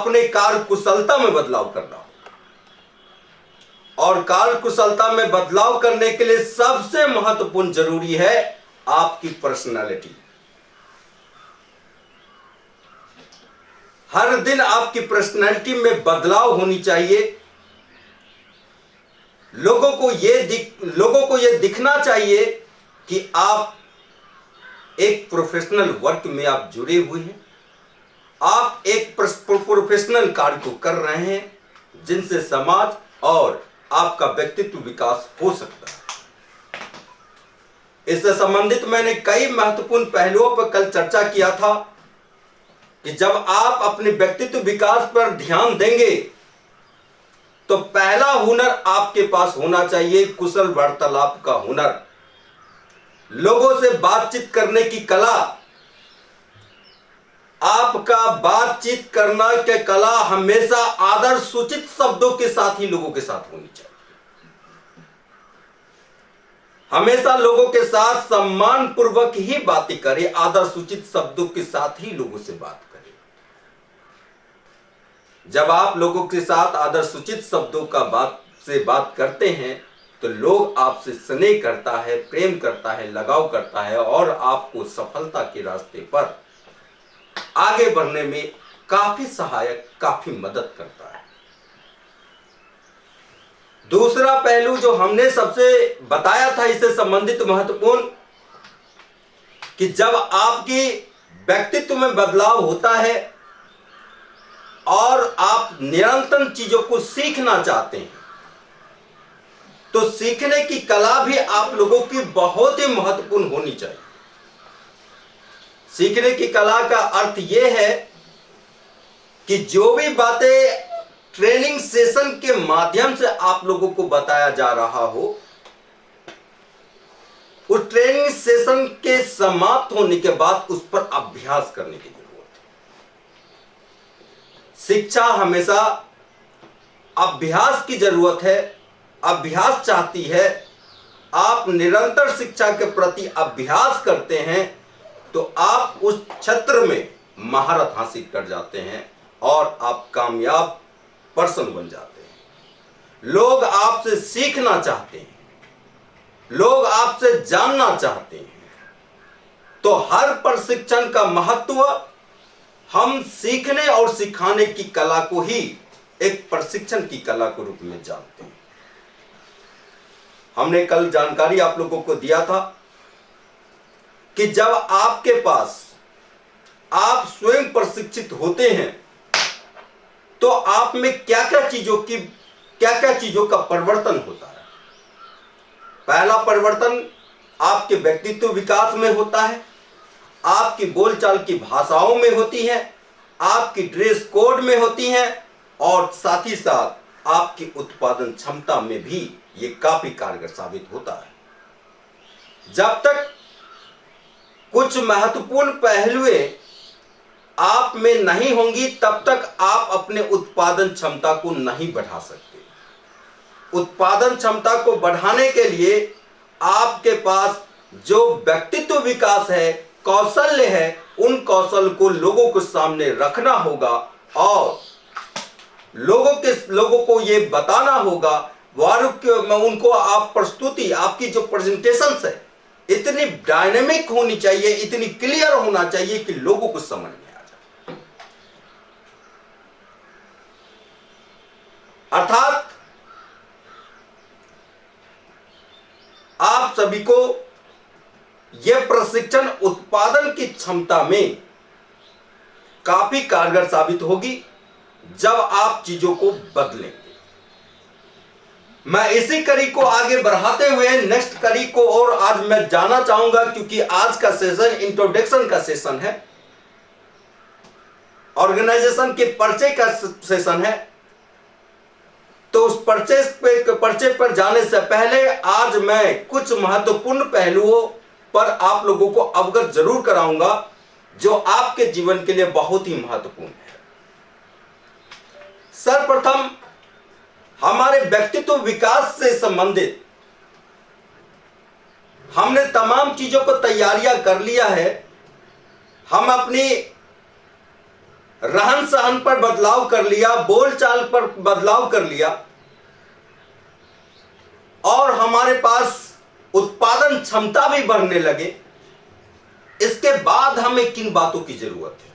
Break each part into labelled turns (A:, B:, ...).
A: अपने कार्य कुशलता में बदलाव करना होगा। और कार्य कुशलता में बदलाव करने के लिए सबसे महत्वपूर्ण जरूरी है आपकी पर्सनालिटी। हर दिन आपकी पर्सनालिटी में बदलाव होनी चाहिए। लोगों को यह दिखना चाहिए कि आप एक प्रोफेशनल वर्क में आप जुड़े हुए हैं, आप एक प्रोफेशनल कार्य को कर रहे हैं जिनसे समाज और आपका व्यक्तित्व विकास हो सकता है। इससे संबंधित मैंने कई महत्वपूर्ण पहलुओं पर कल चर्चा किया था कि जब आप अपने व्यक्तित्व विकास पर ध्यान देंगे तो पहला हुनर आपके पास होना चाहिए कुशल वार्तालाप का हुनर, लोगों से बातचीत करने की कला। आपका बातचीत करना की कला हमेशा आदर सूचित शब्दों के साथ ही लोगों के साथ होनी चाहिए। हमेशा लोगों के साथ सम्मान पूर्वक ही बातें करें, आदर सूचित शब्दों के साथ ही लोगों से बात करें। जब आप लोगों के साथ आदर सूचित शब्दों का बात करते हैं तो लोग आपसे स्नेह करता है, प्रेम करता है, लगाव करता है और आपको सफलता के रास्ते पर आगे बढ़ने में काफी सहायक, काफी मदद करता है। दूसरा पहलू जो हमने सबसे बताया था इससे संबंधित महत्वपूर्ण, कि जब आपकी व्यक्तित्व में बदलाव होता है और आप निरंतर चीजों को सीखना चाहते हैं तो सीखने की कला भी आप लोगों की बहुत ही महत्वपूर्ण होनी चाहिए। सीखने की कला का अर्थ यह है कि जो भी बातें ट्रेनिंग सेशन के माध्यम से आप लोगों को बताया जा रहा हो, उस ट्रेनिंग सेशन के समाप्त होने के बाद उस पर अभ्यास करने की जरूरत है। शिक्षा हमेशा अभ्यास की जरूरत है, अभ्यास चाहती है। आप निरंतर शिक्षा के प्रति अभ्यास करते हैं तो आप उस क्षेत्र में महारत हासिल कर जाते हैं और आप कामयाब पर्सन बन जाते हैं। लोग आपसे सीखना चाहते हैं, लोग आपसे जानना चाहते हैं। तो हर प्रशिक्षण का महत्व हम सीखने और सिखाने की कला को ही एक प्रशिक्षण की कला के रूप में जानते हैं। हमने कल जानकारी आप लोगों को दिया था कि जब आपके पास आप स्वयं प्रशिक्षित होते हैं तो आप में क्या क्या चीजों का परिवर्तन होता है। पहला परिवर्तन आपके व्यक्तित्व विकास में होता है, आपकी बोलचाल की भाषाओं में होती है, आपकी ड्रेस कोड में होती है और साथ ही साथ आपकी उत्पादन क्षमता में भी ये काफी कारगर साबित होता है। जब तक कुछ महत्वपूर्ण पहलुएं आप में नहीं होंगी तब तक आप अपने उत्पादन क्षमता को नहीं बढ़ा सकते। उत्पादन क्षमता को बढ़ाने के लिए आपके पास जो व्यक्तित्व विकास है, कौशल्य है, उन कौशल को लोगों के सामने रखना होगा और लोगों को ये बताना होगा। उनको आप प्रस्तुति, आपकी जो प्रेजेंटेशंस है इतनी डायनेमिक होनी चाहिए, इतनी क्लियर होना चाहिए कि लोगों को समझ में आ जाए। अर्थात आप सभी को यह प्रशिक्षण उत्पादन की क्षमता में काफी कारगर साबित होगी जब आप चीजों को बदलेंगे। मैं इसी कड़ी को आगे बढ़ाते हुए नेक्स्ट कड़ी को और आज मैं जाना चाहूंगा, क्योंकि आज का सेशन इंट्रोडक्शन का सेशन है, ऑर्गेनाइजेशन के परिचय का सेशन है। तो उस परिचय पर जाने से पहले आज मैं कुछ महत्वपूर्ण पहलुओं पर आप लोगों को अवगत जरूर कराऊंगा जो आपके जीवन के लिए बहुत ही महत्वपूर्ण है। सर्वप्रथम हमारे व्यक्तित्व विकास से संबंधित हमने तमाम चीजों को तैयारियां कर लिया है। हम अपनी रहन सहन पर बदलाव कर लिया, बोलचाल पर बदलाव कर लिया और हमारे पास उत्पादन क्षमता भी बढ़ने लगे, इसके बाद हमें किन बातों की जरूरत है?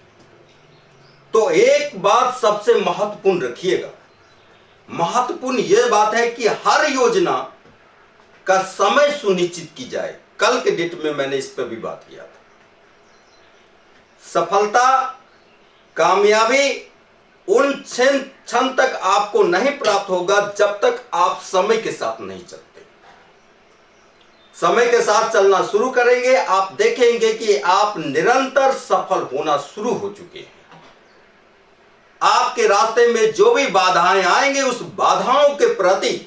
A: तो एक बात सबसे महत्वपूर्ण रखिएगा, महत्वपूर्ण यह बात है कि हर योजना का समय सुनिश्चित की जाए। कल के डेट में मैंने इस पर भी बात किया था। सफलता, कामयाबी उन क्षण तक आपको नहीं प्राप्त होगा जब तक आप समय के साथ नहीं चलते। समय के साथ चलना शुरू करेंगे, आप देखेंगे कि आप निरंतर सफल होना शुरू हो चुके हैं। आपके रास्ते में जो भी बाधाएं आएंगे, उस बाधाओं के प्रति,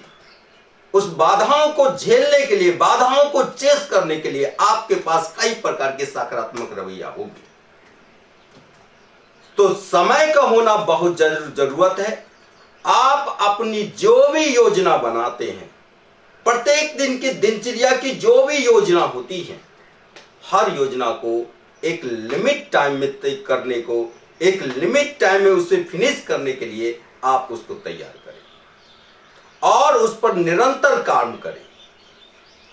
A: उस बाधाओं को झेलने के लिए, बाधाओं को चेस करने के लिए आपके पास कई प्रकार के सकारात्मक रवैया होगी। तो समय का होना बहुत जरूरत है। आप अपनी जो भी योजना बनाते हैं, प्रत्येक दिन की दिनचर्या की जो भी योजना होती है, हर योजना को एक लिमिट टाइम में तय करने को, एक लिमिट टाइम में उसे फिनिश करने के लिए आप उसको तैयार करें और उस पर निरंतर काम करें।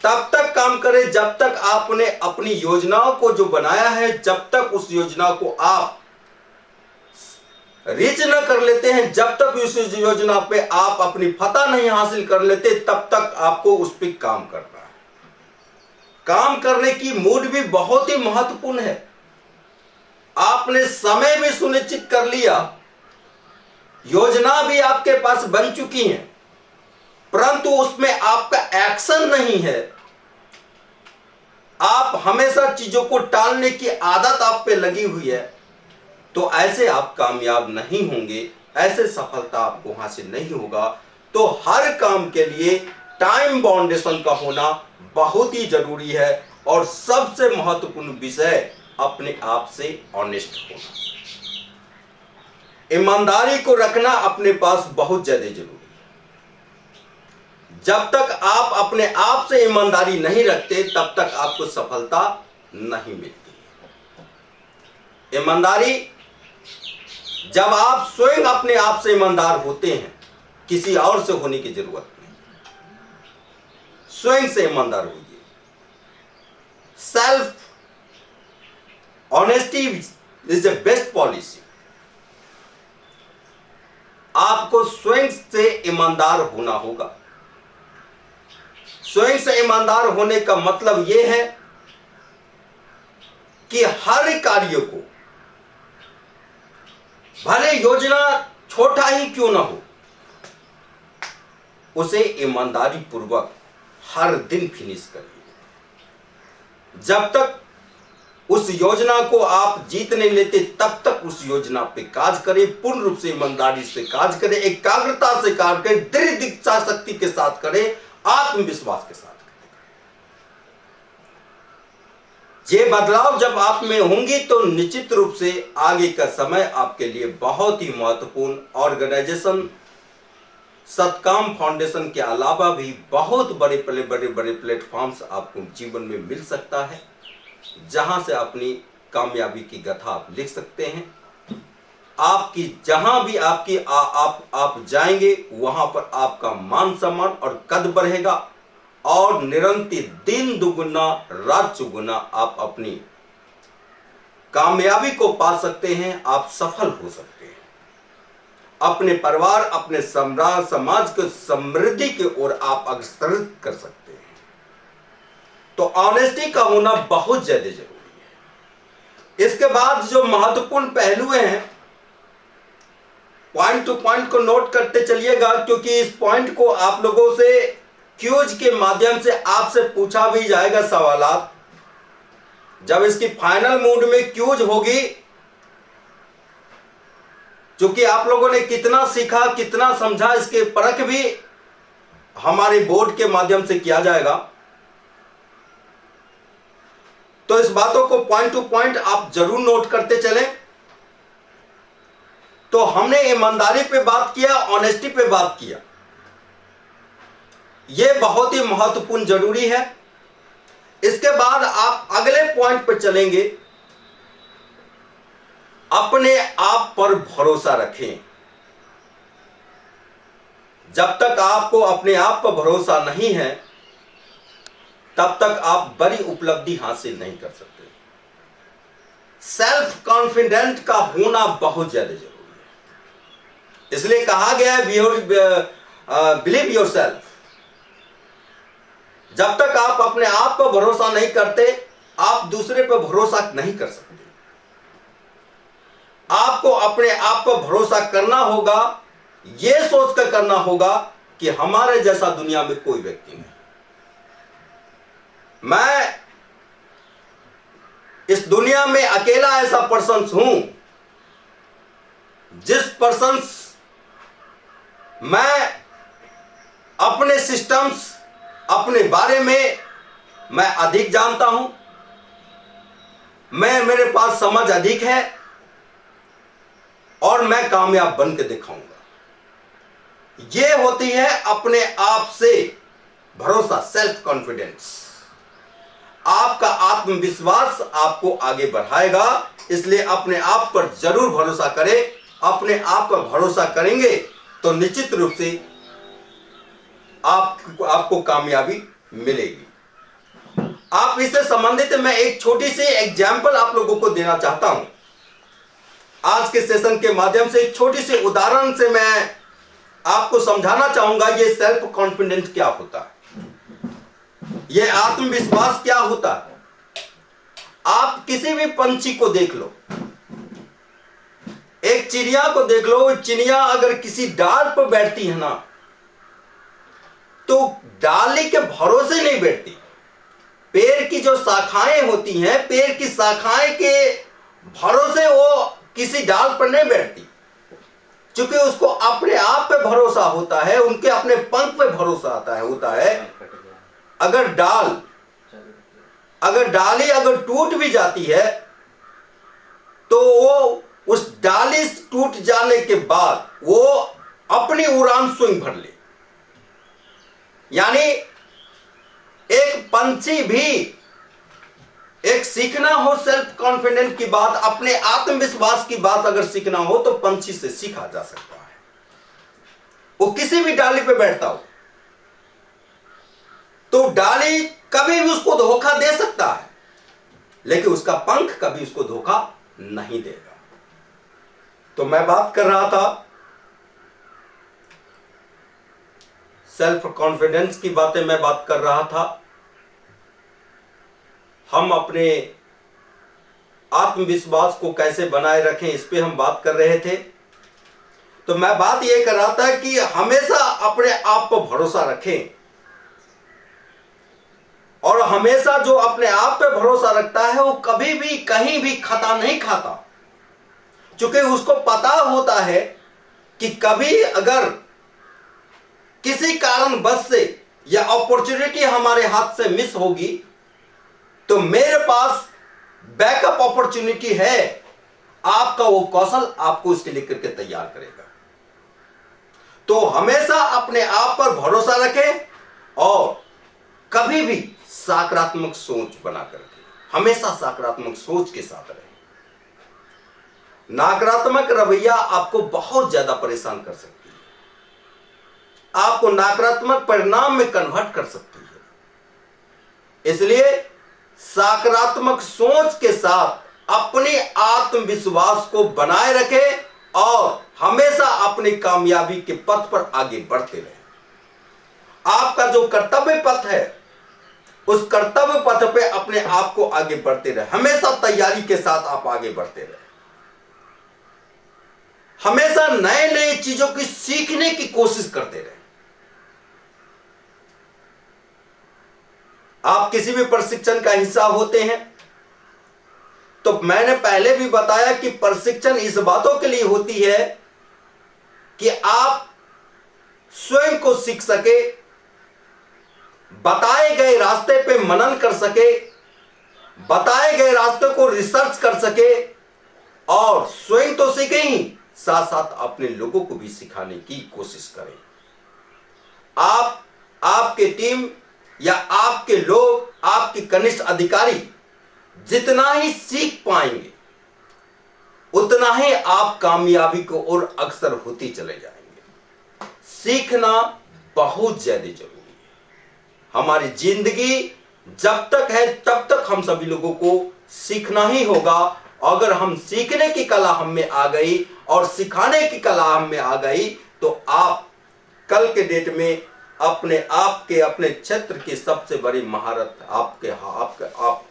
A: तब तक काम करें जब तक आपने अपनी योजनाओं को जो बनाया है, जब तक उस योजना को आप रीच न कर लेते हैं, जब तक उस योजना पे आप अपनी फतह नहीं हासिल कर लेते, तब तक आपको उस पर काम करना है। काम करने की मूड भी बहुत ही महत्वपूर्ण है। आपने समय भी सुनिश्चित कर लिया, योजना भी आपके पास बन चुकी है, परंतु उसमें आपका एक्शन नहीं है। आप हमेशा चीजों को टालने की आदत आप पे लगी हुई है, तो ऐसे आप कामयाब नहीं होंगे, ऐसे सफलता आपको हासिल नहीं होगा। तो हर काम के लिए टाइम बाउंडेशन का होना बहुत ही जरूरी है और सबसे महत्वपूर्ण विषय अपने आप से ऑनेस्ट होना, ईमानदारी को रखना अपने पास बहुत ज्यादा जरूरी है। जब तक आप अपने आप से ईमानदारी नहीं रखते, तब तक आपको सफलता नहीं मिलती। ईमानदारी, जब आप स्वयं अपने आप से ईमानदार होते हैं, किसी और से होने की जरूरत नहीं, स्वयं से ईमानदार होइए। Self honesty is the best policy. आपको स्वयं से ईमानदार होना होगा। स्वयं से ईमानदार होने का मतलब यह है कि हर कार्य को, भले योजना छोटा ही क्यों ना हो, उसे ईमानदारी पूर्वक हर दिन फिनिश करिए। जब तक उस योजना को आप जीत नहीं लेते, तब तक उस योजना पे काज करें, पूर्ण रूप से ईमानदारी से काज करें, एकाग्रता से कार्य करें, दृढ़ इच्छा शक्ति के साथ करें, आत्मविश्वास के साथ करें। ये बदलाव जब आप में होंगी तो निश्चित रूप से आगे का समय आपके लिए बहुत ही महत्वपूर्ण, ऑर्गेनाइजेशन सतकाम फाउंडेशन के अलावा भी बहुत बड़े प्लेटफॉर्म्स आपको जीवन में मिल सकता है, जहां से अपनी कामयाबी की गाथा आप लिख सकते हैं। आपकी जहां भी आपकी आप जाएंगे, वहां पर आपका मान सम्मान और कद बढ़ेगा और निरंतर दिन दुगुना रात चौगुना आप अपनी कामयाबी को पा सकते हैं, आप सफल हो सकते हैं, अपने परिवार, अपने समाज के समृद्धि की ओर आप अग्रसर कर सकते हैं। तो ऑनेस्टी का होना बहुत ज्यादा जरूरी है। इसके बाद जो महत्वपूर्ण पहलू हैं, पॉइंट टू पॉइंट को नोट करते चलिएगा, क्योंकि इस पॉइंट को आप लोगों से क्यूज के माध्यम से आपसे पूछा भी जाएगा सवालात। जब इसकी फाइनल मूड में क्यूज होगी, क्योंकि आप लोगों ने कितना सीखा, कितना समझा, इसके परख भी हमारे बोर्ड के माध्यम से किया जाएगा। तो इस बातों को पॉइंट टू पॉइंट आप जरूर नोट करते चलें। तो हमने ईमानदारी पे बात किया, ऑनेस्टी पे बात किया, यह बहुत ही महत्वपूर्ण जरूरी है। इसके बाद आप अगले पॉइंट पर चलेंगे, अपने आप पर भरोसा रखें। जब तक आपको अपने आप पर भरोसा नहीं है, तब तक आप बड़ी उपलब्धि हासिल नहीं कर सकते। सेल्फ कॉन्फिडेंट का होना बहुत ज्यादा जरूरी है। इसलिए कहा गया है बिलीव योर सेल्फ। जब तक आप अपने आप पर भरोसा नहीं करते, आप दूसरे पर भरोसा नहीं कर सकते। आपको अपने आप पर भरोसा करना होगा, यह सोचकर करना होगा कि हमारे जैसा दुनिया में कोई व्यक्ति नहीं। मैं इस दुनिया में अकेला ऐसा पर्सन हूं जिस पर्सन मैं अपने सिस्टम्स, अपने बारे में मैं अधिक जानता हूं। मेरे पास समझ अधिक है और मैं कामयाब बन के दिखाऊंगा। यह होती है अपने आप से भरोसा, सेल्फ कॉन्फिडेंस। आपका आत्मविश्वास आपको आगे बढ़ाएगा। इसलिए अपने आप पर जरूर भरोसा करें। अपने आप पर भरोसा करेंगे तो निश्चित रूप से आपको कामयाबी मिलेगी। आप इससे संबंधित मैं एक छोटी सी एग्जाम्पल आप लोगों को देना चाहता हूं। आज के सेशन के माध्यम से एक छोटी सी उदाहरण से मैं आपको समझाना चाहूंगा ये सेल्फ कॉन्फिडेंस क्या होता है, ये आत्मविश्वास क्या होता है। आप किसी भी पंछी को देख लो, एक चिड़िया को देख लो। चिड़िया अगर किसी डाल पर बैठती है ना, तो डाली के भरोसे नहीं बैठती। पेड़ की जो शाखाएं होती हैं, पेड़ की शाखाएं के भरोसे वो किसी डाल पर नहीं बैठती, क्योंकि उसको अपने आप पे भरोसा होता है, उनके अपने पंख पे भरोसा होता है। अगर डाली अगर टूट भी जाती है तो वो उस डाली टूट जाने के बाद वो अपनी उड़ान स्वयं भर ले। यानी एक पंछी भी, एक सीखना हो सेल्फ कॉन्फिडेंस की बात, अपने आत्मविश्वास की बात अगर सीखना हो तो पंछी से सीखा जा सकता है। वो किसी भी डाली पे बैठता हो तो डाली कभी भी उसको धोखा दे सकता है, लेकिन उसका पंख कभी उसको धोखा नहीं देगा। तो मैं बात कर रहा था सेल्फ कॉन्फिडेंस की बातें मैं बात कर रहा था। हम अपने आत्मविश्वास को कैसे बनाए रखें, इस पे हम बात कर रहे थे। तो मैं बात यह कर रहा था कि हमेशा अपने आप पर भरोसा रखें, और हमेशा जो अपने आप पे भरोसा रखता है वो कभी भी कहीं भी खता नहीं खाता, क्योंकि उसको पता होता है कि कभी अगर किसी कारणवश से या अपॉर्चुनिटी हमारे हाथ से मिस होगी तो मेरे पास बैकअप अपॉर्चुनिटी है। आपका वो कौशल आपको उसके लिए करके तैयार करेगा। तो हमेशा अपने आप पर भरोसा रखें और कभी भी सकारात्मक सोच बनाकर रखें। हमेशा सकारात्मक सोच के साथ रहें। नकारात्मक रवैया आपको बहुत ज्यादा परेशान कर सकती है, आपको नकारात्मक परिणाम में कन्वर्ट कर सकती है। इसलिए सकारात्मक सोच के साथ अपने आत्मविश्वास को बनाए रखें और हमेशा अपनी कामयाबी के पथ पर आगे बढ़ते रहें। आपका जो कर्तव्य पथ है उस कर्तव्य पथ पे अपने आप को आगे बढ़ते रहे। हमेशा तैयारी के साथ आप आगे बढ़ते रहे। हमेशा नए नए चीजों की सीखने की कोशिश करते रहे। आप किसी भी प्रशिक्षण का हिस्सा होते हैं तो मैंने पहले भी बताया कि प्रशिक्षण इस बातों के लिए होती है कि आप स्वयं को सीख सके, बताए गए रास्ते पे मनन कर सके, बताए गए रास्ते को रिसर्च कर सके और स्वयं तो सीखे ही साथ साथ अपने लोगों को भी सिखाने की कोशिश करें। आपके टीम या आपके लोग, आपके कनिष्ठ अधिकारी जितना ही सीख पाएंगे उतना ही आप कामयाबी को और अक्सर होती चले जाएंगे। सीखना बहुत ज्यादा जरूरी है। हमारी जिंदगी जब तक है तब तक हम सभी लोगों को सीखना ही होगा। अगर हम सीखने की कला हम में आ गई और सिखाने की कला हम में आ गई तो आप कल के डेट में अपने आप के अपने क्षेत्र की सबसे बड़ी महारत आप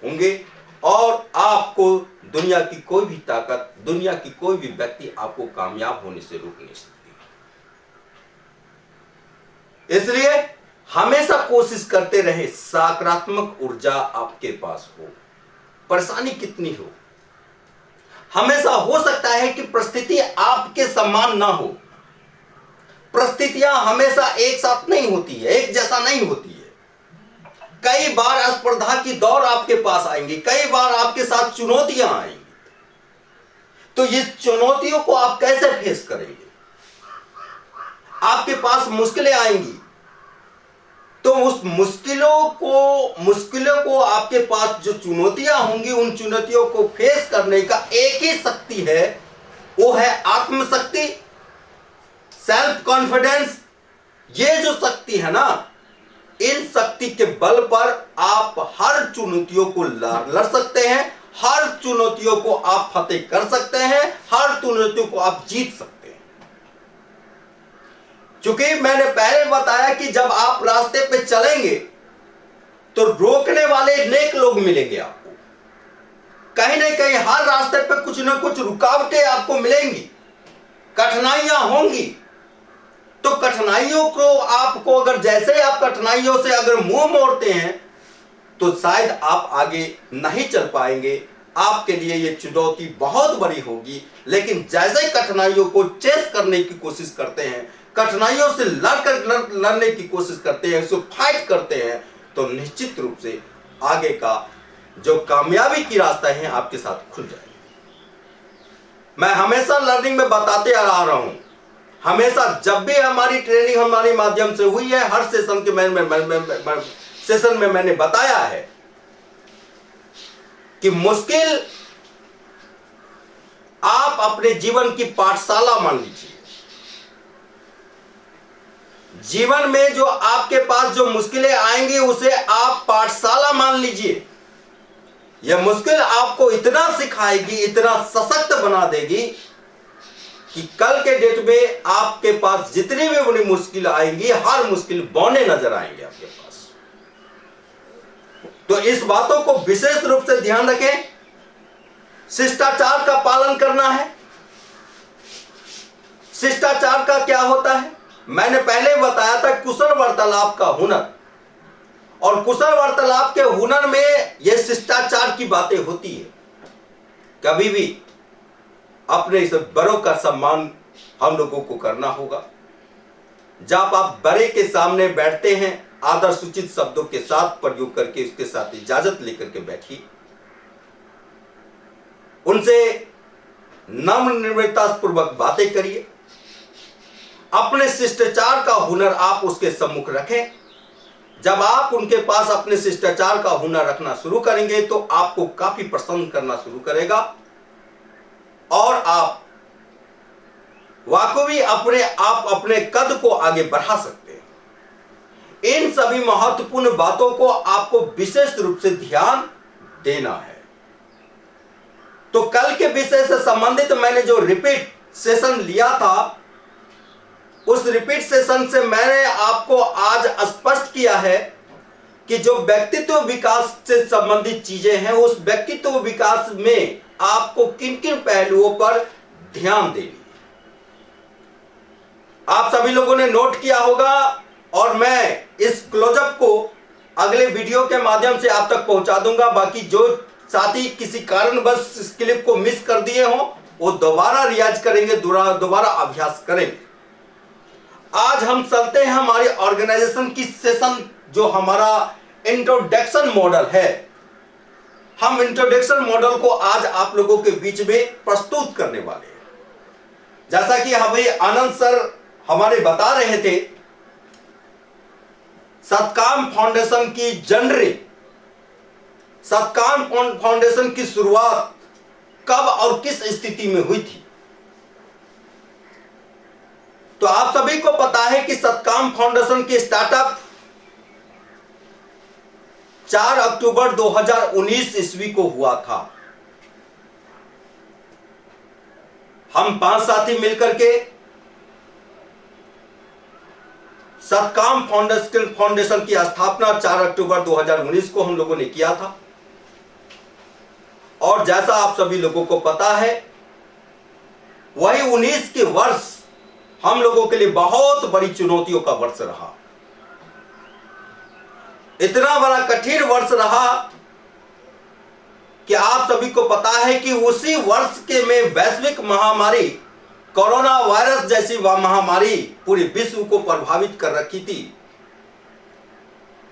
A: होंगे और आपको दुनिया की कोई भी ताकत, दुनिया की कोई भी व्यक्ति आपको कामयाब होने से रोक नहीं सकती। इसलिए हमेशा कोशिश करते रहे सकारात्मक ऊर्जा आपके पास हो। परेशानी कितनी हो, हमेशा हो सकता है कि परिस्थिति आपके समान ना हो। परिस्थितियां हमेशा एक साथ नहीं होती है, एक जैसा नहीं होती है। कई बार स्पर्धा की दौर आपके पास आएंगी, कई बार आपके साथ चुनौतियां आएंगी। तो इस चुनौतियों को आप कैसे फेस करेंगे? आपके पास मुश्किलें आएंगी तो उस मुश्किलों को आपके पास जो चुनौतियां होंगी उन चुनौतियों को फेस करने का एक ही शक्ति है, वो है आत्मशक्ति, सेल्फ कॉन्फिडेंस। ये जो शक्ति है ना, इन शक्ति के बल पर आप हर चुनौतियों को लड़ सकते हैं, हर चुनौतियों को आप फतेह कर सकते हैं, हर चुनौतियों को आप जीत सकते हैं। क्योंकि मैंने पहले बताया कि जब आप रास्ते पे चलेंगे तो रोकने वाले नेक लोग मिलेंगे आपको। कहीं ना कहीं हर रास्ते पे कुछ ना कुछ रुकावटें आपको मिलेंगी, कठिनाइयां होंगी। तो कठिनाइयों को आपको अगर जैसे आप कठिनाइयों से अगर मुंह मोड़ते हैं तो शायद आप आगे नहीं चल पाएंगे। आपके लिए ये चुनौती बहुत बड़ी होगी। लेकिन जैसे कठिनाइयों को चेस करने की कोशिश करते हैं, कठिनाइयों से लड़ने की कोशिश करते हैं, उसको फाइट करते हैं, तो निश्चित रूप से आगे का जो कामयाबी की रास्ता है आपके साथ खुल जाएगा। मैं हमेशा लर्निंग में बताते आ रहा हूं, हमेशा जब भी हमारी ट्रेनिंग हमारे माध्यम से हुई है, हर सेशन के सेशन में मैंने बताया है कि मुश्किल आप अपने जीवन की पाठशाला मान लीजिए। जीवन में जो आपके पास जो मुश्किलें आएंगी उसे आप पाठशाला मान लीजिए। यह मुश्किल आपको इतना सिखाएगी, इतना सशक्त बना देगी कि कल के डेट में आपके पास जितनी भी बड़ी मुश्किल आएंगी, हर मुश्किल बौने नजर आएंगे आपके पास। तो इस बातों को विशेष रूप से ध्यान रखें। शिष्टाचार का पालन करना है। शिष्टाचार का क्या होता है? मैंने पहले बताया था कुशल वार्तालाप का हुनर। और कुशल वार्तालाप के हुनर में यह शिष्टाचार की बातें होती है। कभी भी अपने इस बड़ों का सम्मान हम लोगों को करना होगा। जब आप बड़े के सामने बैठते हैं, आदर सूचित शब्दों के साथ प्रयोग करके उसके साथ इजाजत लेकर के बैठिए। उनसे नम्र निर्भरता पूर्वक बातें करिए। अपने शिष्टाचार का हुनर आप उसके सम्मुख रखें। जब आप उनके पास अपने शिष्टाचार का हुनर रखना शुरू करेंगे तो आपको काफी पसंद करना शुरू करेगा और आप वाकई अपने कद को आगे बढ़ा सकते हैं। इन सभी महत्वपूर्ण बातों को आपको विशेष रूप से ध्यान देना है। तो कल के विषय से संबंधित मैंने जो रिपीट सेशन लिया था, उस रिपीट सेशन से मैंने आपको आज स्पष्ट किया है कि जो व्यक्तित्व विकास से संबंधित चीजें हैं, उस व्यक्तित्व विकास में आपको किन किन पहलुओं पर ध्यान देनी है। आप सभी लोगों ने नोट किया होगा और मैं इस क्लोजअप को अगले वीडियो के माध्यम से आप तक पहुंचा दूंगा। बाकी जो साथी किसी कारणवश इस क्लिप को मिस कर दिए हो, वो दोबारा रियाज करेंगे, दोबारा अभ्यास करेंगे। आज हम चलते हैं हमारी ऑर्गेनाइजेशन की सेशन, जो हमारा इंट्रोडक्शन मॉडल है। हम इंट्रोडक्शन मॉडल को आज आप लोगों के बीच में प्रस्तुत करने वाले हैं। जैसा कि हमें आनंद सर हमारे बता रहे थे, सतकाम फाउंडेशन की जर्नी, सतकाम फाउंडेशन की शुरुआत कब और किस स्थिति में हुई थी। तो आप सभी को पता है कि सतकाम फाउंडेशन की स्टार्टअप 4 अक्टूबर 2019 ईस्वी को हुआ था। हम 5 साथी मिलकर के सतकाम फाउंडेशन की स्थापना 4 अक्टूबर 2019 को हम लोगों ने किया था। और जैसा आप सभी लोगों को पता है, वही 19 के वर्ष हम लोगों के लिए बहुत बड़ी चुनौतियों का वर्ष रहा। इतना बड़ा कठिन वर्ष रहा कि आप सभी को पता है कि उसी वर्ष के में वैश्विक महामारी कोरोना वायरस जैसी महामारी पूरे विश्व को प्रभावित कर रखी थी।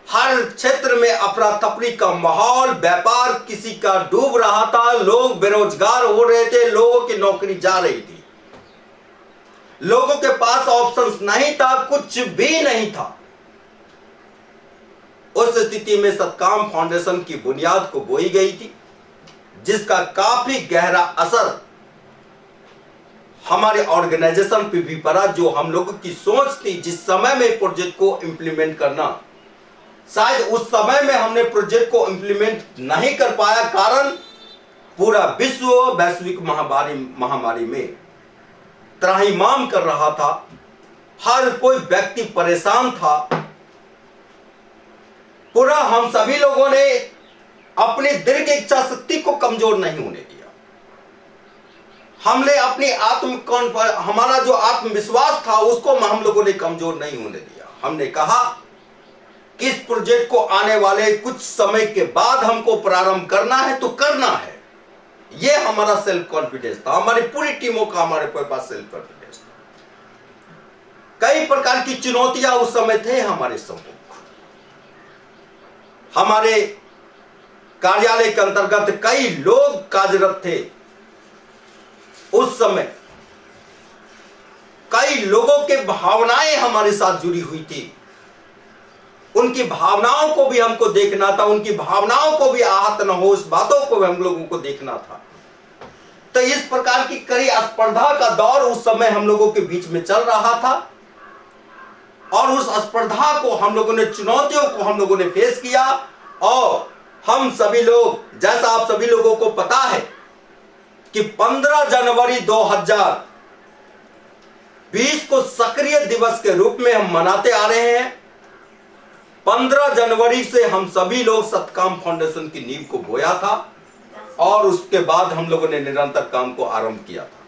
A: हर क्षेत्र में अफरा तफरी का माहौल, व्यापार किसी का डूब रहा था, लोग बेरोजगार हो रहे थे, लोगों की नौकरी जा रही थी, लोगों के पास ऑप्शंस नहीं था, कुछ भी नहीं था। उस स्थिति में सतकाम फाउंडेशन की बुनियाद को बोई गई थी, जिसका काफी गहरा असर हमारे ऑर्गेनाइजेशन पे भी पड़ा। जो हम लोगों की सोच थी जिस समय में प्रोजेक्ट को इंप्लीमेंट करना, शायद उस समय में हमने प्रोजेक्ट को इंप्लीमेंट नहीं कर पाया, कारण पूरा विश्व वैश्विक महामारी में त्राहिमाम कर रहा था। हर कोई व्यक्ति परेशान था। पूरा हम सभी लोगों ने अपनी दीर्घ इच्छा शक्ति को कमजोर नहीं होने दिया। हमने अपनी हमारा जो आत्मविश्वास था उसको हम लोगों ने कमजोर नहीं होने दिया। हमने कहा कि इस प्रोजेक्ट को आने वाले कुछ समय के बाद हमको प्रारंभ करना है तो करना है। यह हमारा सेल्फ कॉन्फिडेंस था, हमारी पूरी टीमों का हमारे पास सेल्फ कॉन्फिडेंस था। कई प्रकार की चुनौतियां उस समय थे हमारे सम्मुख। हमारे कार्यालय के अंतर्गत कई लोग कार्यरत थे। उस समय कई लोगों के भावनाएं हमारे साथ जुड़ी हुई थी। उनकी भावनाओं को भी हमको देखना था, उनकी भावनाओं को भी आहत न हो, इस बातों को भी हम लोगों को देखना था। तो इस प्रकार की कड़ी स्पर्धा का दौर उस समय हम लोगों के बीच में चल रहा था। और उस स्पर्धा को हम लोगों ने, चुनौतियों को हम लोगों ने फेस किया। और हम सभी लोग, जैसा आप सभी लोगों को पता है कि 15 जनवरी 2020 को सक्रिय दिवस के रूप में हम मनाते आ रहे हैं। 15 जनवरी से हम सभी लोग सतकाम फाउंडेशन की नींव को बोया था और उसके बाद हम लोगों ने निरंतर काम को आरंभ किया था।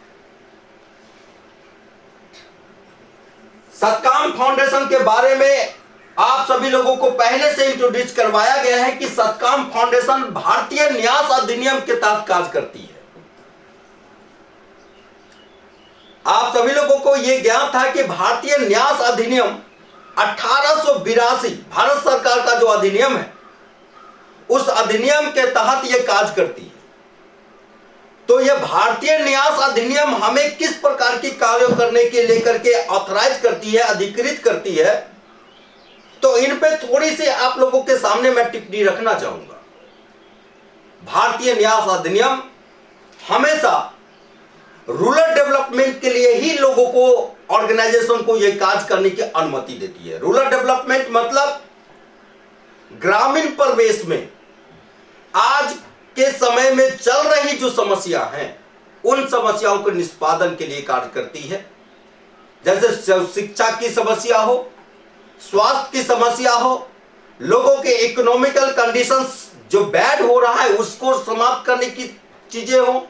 A: सतकाम फाउंडेशन के बारे में आप सभी लोगों को पहले से इंट्रोड्यूस करवाया गया है कि सतकाम फाउंडेशन भारतीय न्यास अधिनियम के तहत कार्य करती है। आप सभी लोगों को यह ज्ञान था कि भारतीय न्यास अधिनियम 1882 भारत सरकार का जो अधिनियम है, उस अधिनियम के तहत यह कार्य करती है। तो यह भारतीय न्यास अधिनियम हमें किस प्रकार की कार्य करने के लेकर के ऑथराइज करती है, अधिकृत करती है, तो इन पे थोड़ी सी आप लोगों के सामने मैं टिप्पणी रखना चाहूंगा। भारतीय न्यास अधिनियम हमेशा रूरल डेवलपमेंट के लिए ही लोगों को, ऑर्गेनाइजेशन को यह कार्य करने की अनुमति देती है। रूरल डेवलपमेंट मतलब ग्रामीण परिवेश में आज के समय में चल रही जो समस्या हैं, उन समस्याओं के निष्पादन के लिए कार्य करती है। जैसे शिक्षा की समस्या हो, स्वास्थ्य की समस्या हो, लोगों के इकोनॉमिकल कंडीशंस जो बैड हो रहा है उसको समाप्त करने की चीजें हो,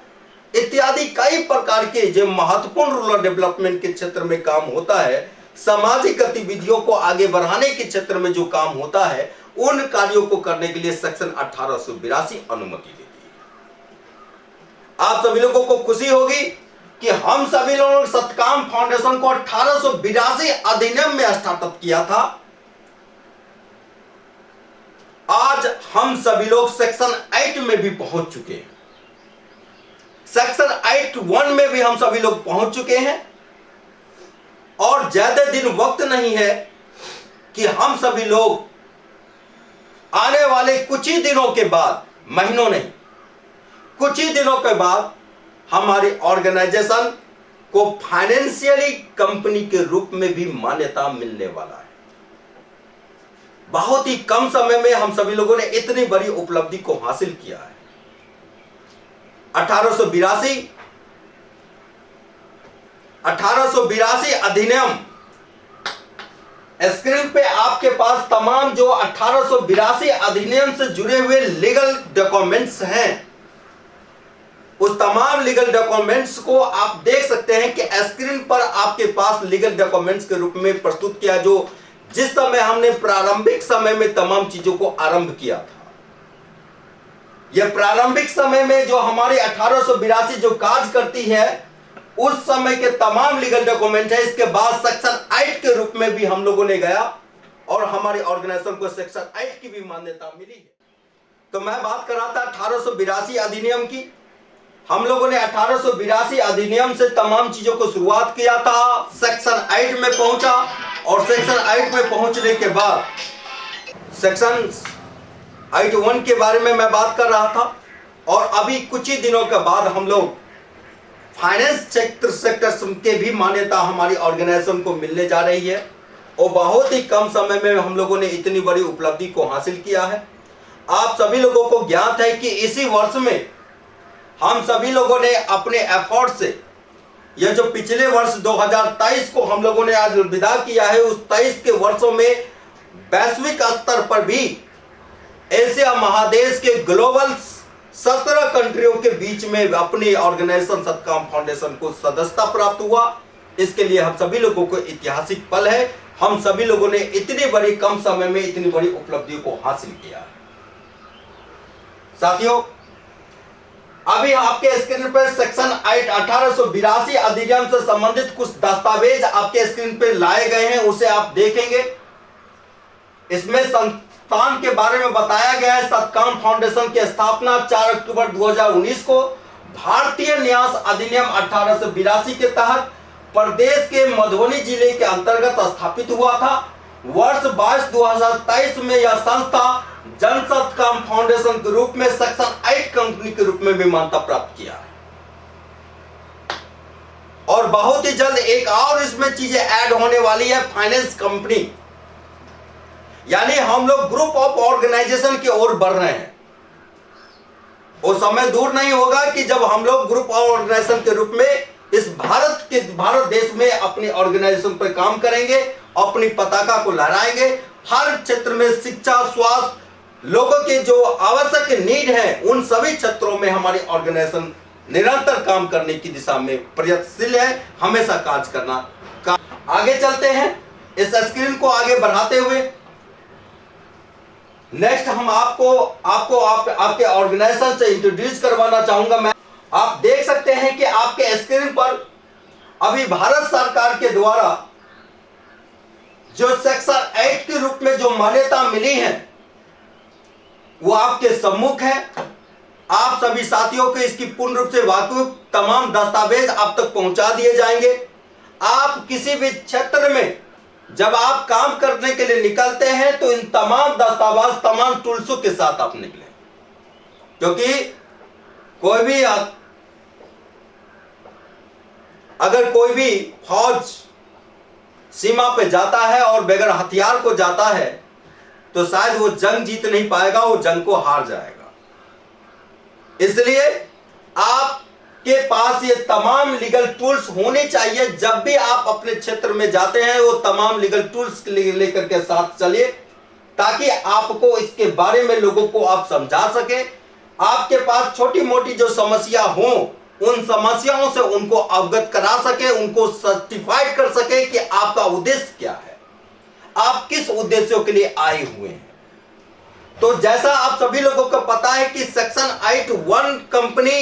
A: इत्यादि कई प्रकार के जो महत्वपूर्ण रूरल डेवलपमेंट के क्षेत्र में काम होता है, सामाजिक गतिविधियों को आगे बढ़ाने के क्षेत्र में जो काम होता है, उन कार्यों को करने के लिए सेक्शन 1882 अनुमति देती है। आप सभी लोगों को खुशी होगी कि हम सभी लोगों ने सतकाम फाउंडेशन को 1882 अधिनियम में स्टार्टअप किया था। आज हम सभी लोग सेक्शन 8 में भी पहुंच चुके हैं। सेक्शन 8(1) में भी हम सभी लोग पहुंच चुके हैं। और ज्यादा दिन वक्त नहीं है कि हम सभी लोग आने वाले कुछ ही दिनों के बाद, महीनों नहीं, कुछ ही दिनों के बाद हमारी ऑर्गेनाइजेशन को फाइनेंशियली कंपनी के रूप में भी मान्यता मिलने वाला है। बहुत ही कम समय में हम सभी लोगों ने इतनी बड़ी उपलब्धि को हासिल किया है। 1882 अधिनियम, स्क्रीन पे आपके पास तमाम जो 1882 अधिनियम से जुड़े हुए लीगल डॉक्यूमेंट्स हैं, उस तमाम लीगल डॉक्यूमेंट्स को आप देख सकते हैं कि स्क्रीन पर आपके पास लीगल डॉक्यूमेंट्स के रूप में प्रस्तुत किया, जो जिस समय हमने प्रारंभिक समय में तमाम चीजों को आरंभ किया था। यह प्रारंभिक समय में जो हमारी 1882 जो कार्य करती है, उस समय के तमाम लीगल डॉक्यूमेंट है। इसके बाद सेक्शन 8 के रूप में भी हम लोगों ने गया और हमारी ऑर्गेनाइजेशन को सेक्शन 8 की भी मान्यता मिली है। तो मैं बात कर रहा था 1882 अधिनियम की। हम लोगों ने 1882 अधिनियम से तमाम चीजों को शुरुआत किया था, सेक्शन 8 में पहुंचा और सेक्शन 8 में पहुंचने के बाद सेक्शन 8(1) के बारे में मैं बात कर रहा था। और अभी कुछ ही दिनों के बाद हम लोग फाइनेंस सेक्टर के भी मान्यता हमारी ऑर्गेनाइजेशन को मिलने जा रही है और बहुत ही कम समय में हम लोगों ने इतनी बड़ी उपलब्धि को हासिल किया है। आप सभी लोगों को ज्ञात है कि इसी वर्ष में हम सभी लोगों ने अपने एफर्ट से, यह जो पिछले वर्ष 2023 को हम लोगों ने आज विदा किया है, उस 23 के वर्षों में वैश्विक स्तर पर भी एशिया महादेश के ग्लोबल 17 कंट्रियों के बीच में अपनी ऑर्गेनाइजेशन सतकाम फाउंडेशन को सदस्यता प्राप्त हुआ। इसके लिए हम सभी लोगों को ऐतिहासिक पल है। हम सभी लोगों ने इतनी बड़ी कम समय में इतनी बड़ी उपलब्धियों को हासिल किया है। साथियों, अभी आपके स्क्रीन पर सेक्शन 8 1882 अधिनियम से संबंधित कुछ दस्तावेज आपके स्क्रीन पर लाए गए हैं, उसे आप देखेंगे। इसमें संस्थान के बारे में बताया गया है। सतकाम फाउंडेशन की स्थापना 4 अक्टूबर 2019 को भारतीय न्यास अधिनियम 1882 के तहत प्रदेश के मधुबनी जिले के अंतर्गत स्थापित हुआ था। वर्ष 22/2023 में यह संस्था जन सतकाम फाउंडेशन के रूप में सेक्शन 8 कंपनी के रूप में भी मान्यता प्राप्त किया है। और बहुत ही जल्द एक और इसमें चीजें ऐड होने वाली है, फाइनेंस कंपनी, यानी हम लोग ग्रुप ऑफ ऑर्गेनाइजेशन की ओर बढ़ रहे हैं। वो समय दूर नहीं होगा कि जब हम लोग ग्रुप ऑफ ऑर्गेनाइजेशन के रूप में इस भारत देश में अपनी ऑर्गेनाइजेशन पर काम करेंगे, अपनी पताका को लहराएंगे। हर क्षेत्र में शिक्षा, स्वास्थ्य, लोगों के जो आवश्यक नीड है, उन सभी क्षेत्रों में हमारी ऑर्गेनाइजेशन निरंतर काम करने की दिशा में प्रयत्नशील है, हमेशा कार्य करना। आगे चलते हैं, इस स्क्रीन को आगे बढ़ाते हुए नेक्स्ट हम आपके ऑर्गेनाइजेशन से इंट्रोड्यूस करवाना चाहूंगा। मैं आप देख सकते हैं कि आपके स्क्रीन पर अभी भारत सरकार के द्वारा जो सेक्शन 8 के रूप में जो मान्यता मिली है, वो आपके सम्मुख है। आप सभी साथियों को इसकी पूर्ण रूप से वाकिफ तमाम दस्तावेज आप तक पहुंचा दिए जाएंगे। आप किसी भी क्षेत्र में जब आप काम करने के लिए निकलते हैं तो इन तमाम दस्तावेज, तमाम टूल्सों के साथ आप निकलें, क्योंकि अगर कोई भी फौज सीमा पे जाता है और बगैर हथियार को जाता है तो शायद वो जंग जीत नहीं पाएगा, वो जंग को हार जाएगा। इसलिए आपके पास ये तमाम लीगल टूल्स होने चाहिए। जब भी आप अपने क्षेत्र में जाते हैं, वो तमाम लीगल टूल्स लेकर के साथ चलिए, ताकि आपको इसके बारे में लोगों को आप समझा सके। आपके पास छोटी मोटी जो समस्या हो, उन समस्याओं से उनको अवगत करा सके, उनको सर्टिफाइड कर सके कि आपका उद्देश्य क्या है, आप किस उद्देश्यों के लिए आए हुए हैं। तो जैसा आप सभी लोगों को पता है कि सेक्शन 8(1) कंपनी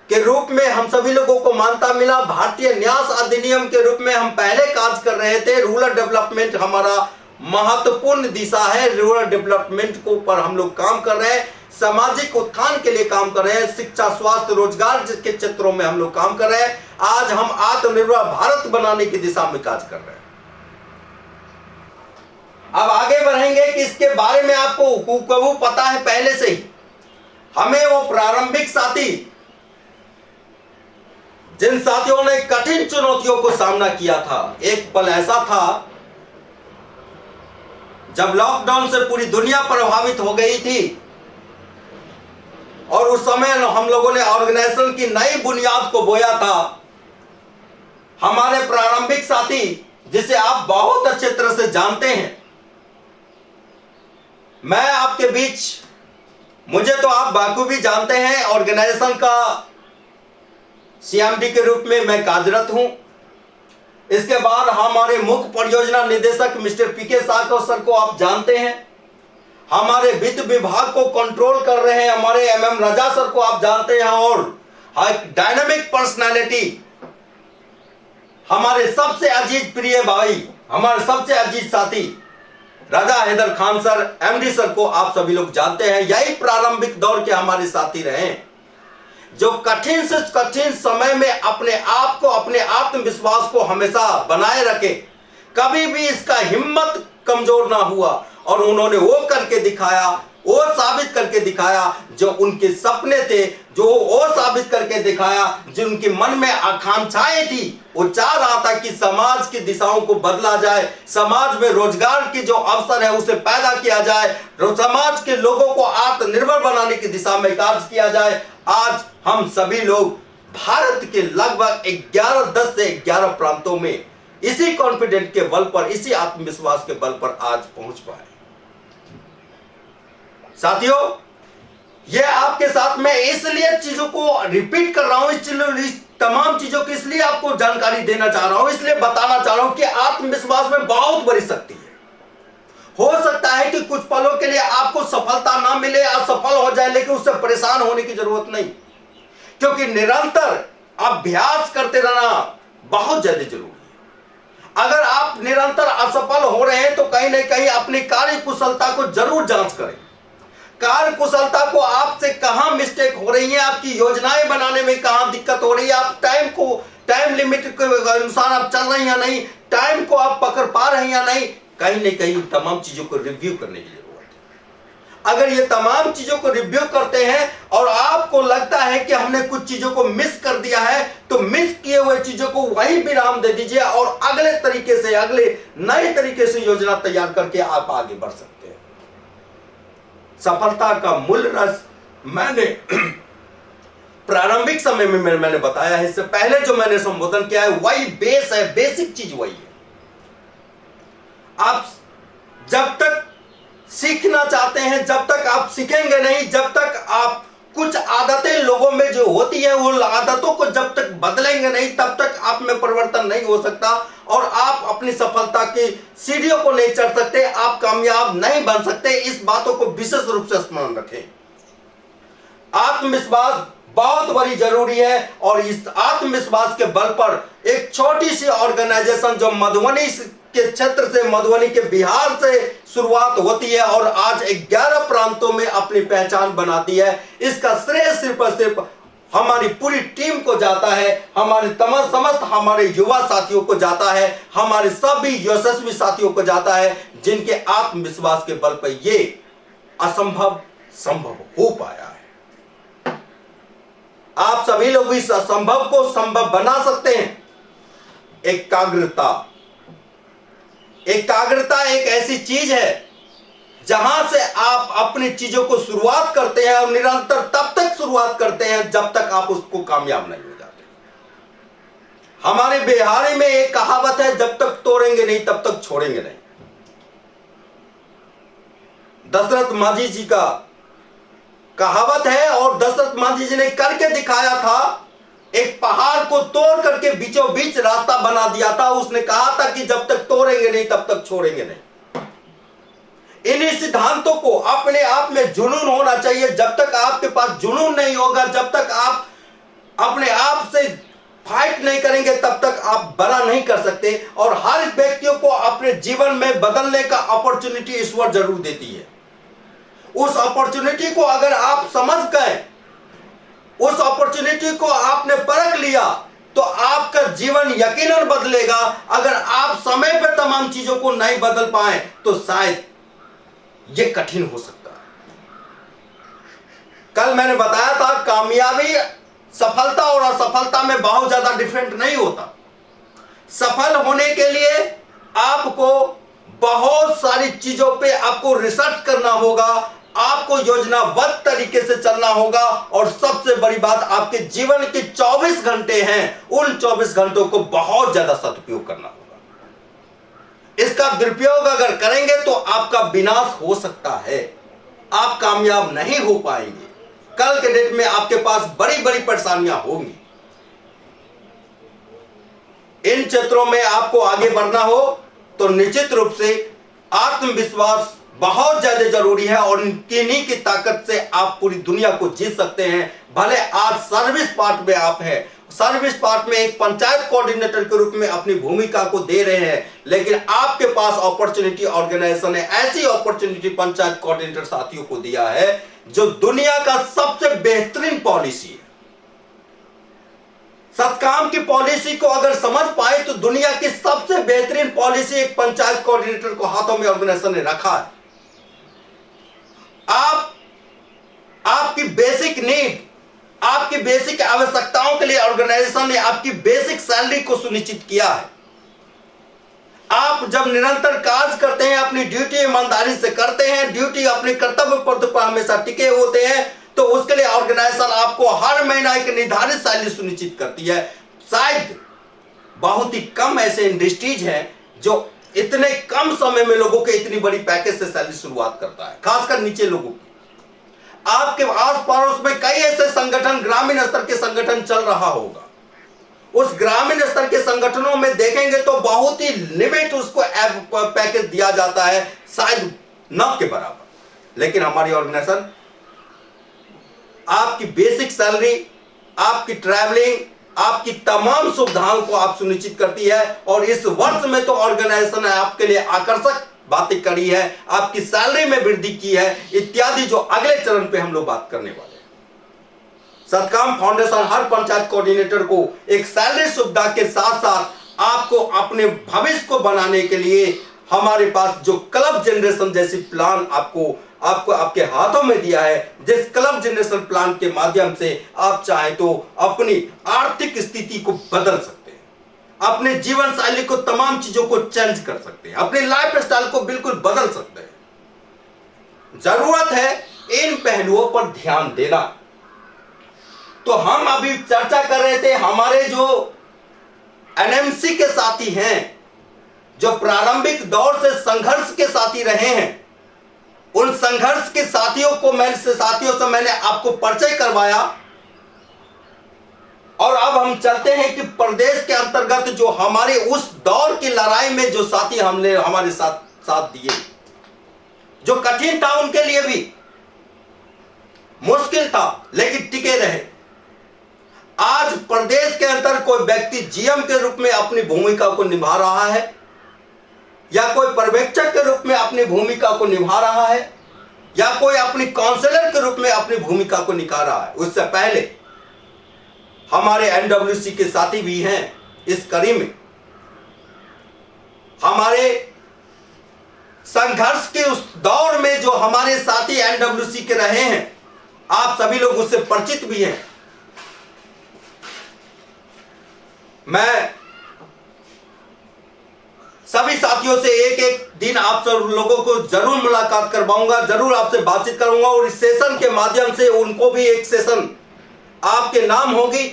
A: के रूप में हम सभी लोगों को मान्यता मिला। भारतीय न्यास अधिनियम के रूप में हम पहले कार्य कर रहे थे। रूरल डेवलपमेंट हमारा महत्वपूर्ण दिशा है। रूरल डेवलपमेंट को पर हम लोग काम कर रहे हैं, सामाजिक उत्थान के लिए काम कर रहे हैं, शिक्षा, स्वास्थ्य, रोजगार के क्षेत्रों में हम लोग काम कर रहे हैं। आज हम आत्मनिर्भर भारत बनाने की दिशा में कार्य कर रहे हैं। अब आगे बढ़ेंगे कि इसके बारे में आपको पता है पहले से ही। हमें वो प्रारंभिक साथी जिन साथियों ने कठिन चुनौतियों को सामना किया था, एक पल ऐसा था जब लॉकडाउन से पूरी दुनिया प्रभावित हो गई थी और उस समय हम लोगों ने ऑर्गेनाइजेशन की नई बुनियाद को बोया था। हमारे प्रारंभिक साथी, जिसे आप बहुत अच्छे तरह से जानते हैं, मैं आपके बीच, मुझे तो आप बाखूबी जानते हैं, ऑर्गेनाइजेशन का सीएमडी के रूप में मैं कार्यरत हूं। इसके बाद हमारे मुख्य परियोजना निदेशक मिस्टर पीके साको सर को आप जानते हैं। हमारे वित्त विभाग को कंट्रोल कर रहे हैं हमारे एमएम राजा सर को आप जानते हैं। और डायनामिक पर्सनालिटी, हमारे सबसे अजीज प्रिय भाई, हमारे सबसे अजीज साथी Raja Haider Khan sir, MD sir को आप सभी लोग जानते हैं। यही प्रारंभिक दौर के हमारे साथी रहे, जो कठिन से कठिन समय में अपने आप को, अपने आत्मविश्वास को हमेशा बनाए रखे, कभी भी इसका हिम्मत कमजोर ना हुआ और उन्होंने वो करके दिखाया, वो साबित करके दिखाया जो उनके सपने थे, जो वो साबित करके दिखाया जो उनके मन में आकांक्षाएं थी। वो चाह रहा था कि समाज की दिशाओं को बदला जाए, समाज में रोजगार की जो अवसर है उसे पैदा किया जाए, समाज के लोगों को आत्मनिर्भर बनाने की दिशा में कार्य किया जाए। आज हम सभी लोग भारत के लगभग 10 से 11 प्रांतों में इसी कॉन्फिडेंट के बल पर, इसी आत्मविश्वास के बल पर आज पहुंच पाए। साथियों, ये आपके साथ मैं इसलिए चीजों को रिपीट कर रहा हूं, इस तमाम चीजों की इसलिए आपको जानकारी देना चाह रहा हूं, इसलिए बताना चाह रहा हूं कि आत्मविश्वास में बहुत बड़ी शक्ति है। हो सकता है कि कुछ पलों के लिए आपको सफलता ना मिले, असफल हो जाए, लेकिन उससे परेशान होने की जरूरत नहीं, क्योंकि निरंतर अभ्यास करते रहना बहुत ज्यादा जरूरी है। अगर आप निरंतर असफल हो रहे हैं तो कहीं ना कहीं अपनी कार्य कुशलता को जरूर जांच करें। कार्य कुशलता को आपसे कहां मिस्टेक हो रही है, आपकी योजनाएं बनाने में कहां दिक्कत हो रही है, आप टाइम लिमिट के अनुसार आप चल रहे हैं या नहीं, टाइम को आप पकड़ पा रहे हैं या नहीं, कहीं ना कहीं तमाम चीजों को रिव्यू करने की जरूरत है। अगर ये तमाम चीजों को रिव्यू करते हैं और आपको लगता है कि हमने कुछ चीजों को मिस कर दिया है, तो मिस किए हुए चीजों को वहीं विराम दे दीजिए और अगले तरीके से, अगले नए तरीके से योजना तैयार करके आप आगे बढ़ सकते हैं। सफलता का मूल रस मैंने प्रारंभिक समय में मैंने बताया है, इससे पहले जो मैंने संबोधन किया है वही बेस है, बेसिक चीज वही है। आप जब तक सीखना चाहते हैं, जब तक आप सीखेंगे नहीं, जब तक आप कुछ आदतें लोगों में जो होती है वो आदतों को जब तक बदलेंगे नहीं, तब तक आप में परिवर्तन नहीं हो सकता और आप अपनी सफलता की सीढ़ियों को नहीं चढ़ सकते, आप कामयाब नहीं बन सकते। इस बातों को विशेष रूप से स्मरण रखें। आत्मविश्वास बहुत बड़ी जरूरी है और इस आत्मविश्वास के बल पर एक छोटी सी ऑर्गेनाइजेशन जो मधुबनी के क्षेत्र से, मधुबनी के बिहार से शुरुआत होती है और आज 11 प्रांतों में अपनी पहचान बनाती है, इसका श्रेय सिर्फ और सिर्फ हमारी पूरी टीम को जाता है, हमारे समस्त हमारे युवा साथियों को जाता है, हमारे सभी यशस्वी साथियों को जाता है, जिनके आत्मविश्वास के बल पर ये असंभव संभव हो पाया है। आप सभी लोग इस असंभव को संभव बना सकते हैं। एकाग्रता एक ऐसी चीज है जहां से आप अपनी चीजों को शुरुआत करते हैं और निरंतर तब तक शुरुआत करते हैं जब तक आप उसको कामयाब नहीं हो जाते। हमारे बिहारी में एक कहावत है, जब तक तोड़ेंगे नहीं तब तक छोड़ेंगे नहीं। दशरथ मांझी जी का कहावत है और दशरथ मांझी जी ने करके दिखाया था। एक पहाड़ को तोड़ करके बीचों बीच रास्ता बना दिया था। उसने कहा था कि जब तक तोड़ेंगे नहीं तब तक छोड़ेंगे नहीं। इन्हीं सिद्धांतों को अपने आप में जुनून होना चाहिए। जब तक आपके पास जुनून नहीं होगा, जब तक आप अपने आप से फाइट नहीं करेंगे, तब तक आप बड़ा नहीं कर सकते। और हर व्यक्तियों को अपने जीवन में बदलने का अपॉर्चुनिटी ईश्वर जरूर देती है। उस अपॉर्चुनिटी को अगर आप समझ गए, उस अपॉर्चुनिटी को आपने परख लिया, तो आपका जीवन यकीनन बदलेगा। अगर आप समय पर तमाम चीजों को नहीं बदल पाए तो शायद यह कठिन हो सकता है। कल मैंने बताया था कामयाबी सफलता और असफलता में बहुत ज्यादा डिफरेंट नहीं होता। सफल होने के लिए आपको बहुत सारी चीजों पे आपको रिसर्च करना होगा, आपको योजनाबद्ध तरीके से चलना होगा, और सबसे बड़ी बात, आपके जीवन के 24 घंटे हैं, उन 24 घंटों को बहुत ज्यादा सदुपयोग करना होगा। इसका दुरुपयोग अगर करेंगे तो आपका विनाश हो सकता है, आप कामयाब नहीं हो पाएंगे। कल के डेट में आपके पास बड़ी बड़ी परेशानियां होंगी। इन क्षेत्रों में आपको आगे बढ़ना हो तो निश्चित रूप से आत्मविश्वास बहुत ज्यादा जरूरी है, और इन्हीं की ताकत से आप पूरी दुनिया को जीत सकते हैं। भले आज सर्विस पार्ट में आप हैं, सर्विस पार्ट में एक पंचायत कोऑर्डिनेटर के रूप में अपनी भूमिका को दे रहे हैं, लेकिन आपके पास अपॉर्चुनिटी ऑर्गेनाइजेशन ने ऐसी अपॉर्चुनिटी पंचायत कोऑर्डिनेटर साथियों को दिया है जो दुनिया का सबसे बेहतरीन पॉलिसी है। सत्काम की पॉलिसी को अगर समझ पाए तो दुनिया की सबसे बेहतरीन पॉलिसी एक पंचायत कोऑर्डिनेटर को हाथों में ऑर्गेनाइजेशन ने रखा है। आपकी बेसिक नीड, आपकी बेसिक आवश्यकताओं के लिए ऑर्गेनाइजेशन ने आपकी बेसिक सैलरी को सुनिश्चित किया है। आप जब निरंतर कार्य करते हैं, अपनी ड्यूटी ईमानदारी से करते हैं, ड्यूटी अपने कर्तव्य पद पर हमेशा टिके होते हैं, तो उसके लिए ऑर्गेनाइजेशन आपको हर महीना एक निर्धारित सैलरी सुनिश्चित करती है। शायद बहुत ही कम ऐसे इंडस्ट्रीज हैं जो इतने कम समय में लोगों के इतनी बड़ी पैकेज से सैलरी शुरुआत करता है, खासकर नीचे लोगों की। आपके आस पड़ोस में कई ऐसे संगठन, ग्रामीण स्तर के संगठन चल रहा होगा। उस ग्रामीण स्तर के संगठनों में देखेंगे तो बहुत ही लिमिट उसको पैकेज दिया जाता है, शायद न के बराबर। लेकिन हमारी ऑर्गेनाइजेशन आपकी बेसिक सैलरी, आपकी ट्रैवलिंग, आपकी तमाम सुविधाओं को आप सुनिश्चित करती है। और इस वर्ष में तो ऑर्गेनाइजेशन ने आपके लिए आकर्षक बातें करी है, आपकी सैलरी में वृद्धि की है, इत्यादि, जो अगले चरण पे हम लोग बात करने वाले हैं। सत्काम फाउंडेशन हर पंचायत कोऑर्डिनेटर को एक सैलरी सुविधा के साथ साथ आपको अपने भविष्य को बनाने के लिए हमारे पास जो क्लब जनरेशन जैसी प्लान आपको आपके हाथों में दिया है, जिस क्लब जनरेशन प्लान के माध्यम से आप चाहे तो अपनी आर्थिक स्थिति को बदल सकते हैं, अपने जीवन शैली को, तमाम चीजों को चेंज कर सकते हैं, अपने लाइफ स्टाइल को बिल्कुल बदल सकते हैं। जरूरत है इन पहलुओं पर ध्यान देना। तो हम अभी चर्चा कर रहे थे, हमारे जो एनएमसी के साथी हैं, जो प्रारंभिक दौर से संघर्ष के साथी रहे हैं, उन संघर्ष के साथियों से मैंने आपको परिचय करवाया। और अब हम चलते हैं कि प्रदेश के अंतर्गत जो हमारे उस दौर की लड़ाई में जो साथी हमने हमारे साथ दिए, जो कठिन था, उनके लिए भी मुश्किल था लेकिन टिके रहे। आज प्रदेश के अंदर कोई व्यक्ति जीएम के रूप में अपनी भूमिका को निभा रहा है, या कोई पर्यवेक्षक के रूप में अपनी भूमिका को निभा रहा है, या कोई अपनी काउंसलर के रूप में अपनी भूमिका को निभा रहा है। उससे पहले हमारे एनडब्ल्यूसी के साथी भी हैं इस कड़ी में। हमारे संघर्ष के उस दौर में जो हमारे साथी एनडब्ल्यूसी के रहे हैं, आप सभी लोग उससे परिचित भी हैं। मैं सभी साथियों से एक एक दिन आप सब लोगों को जरूर मुलाकात करवाऊंगा, जरूर आपसे बातचीत करूंगा, और इस सेशन के माध्यम से उनको भी एक सेशन आपके नाम होगी।